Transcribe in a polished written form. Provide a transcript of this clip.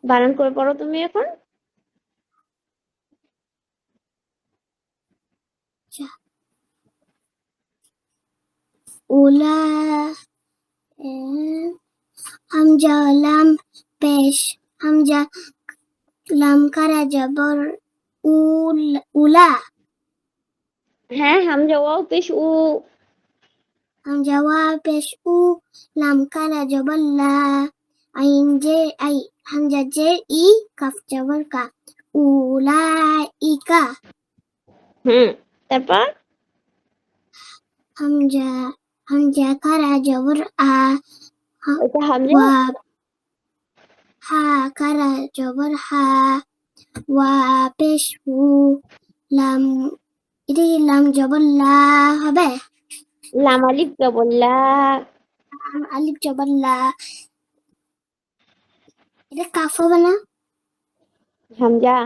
বানান করে পড়ো তুমি এখন। উলা হামজা লাম পেশ হামজা লাম কারা জবর উলা হ্যাঁ, হামজা ওয়াও পেশ উ। হামজা ওয়া পেশ উ লাম কারা জবর লা আইন J I Hamza J E calf জবর কা উলাইকা তারপর হামজা হামজা কারা জবর আ এটা হামজা। ওয়া হা কারা জবর হা ওয়া পেশ উ লাম এটি লাম জবর লা হবে। লাম আলিফ জবর লা। আলিফ জবর লা এটা কাফ হবে না? হামজা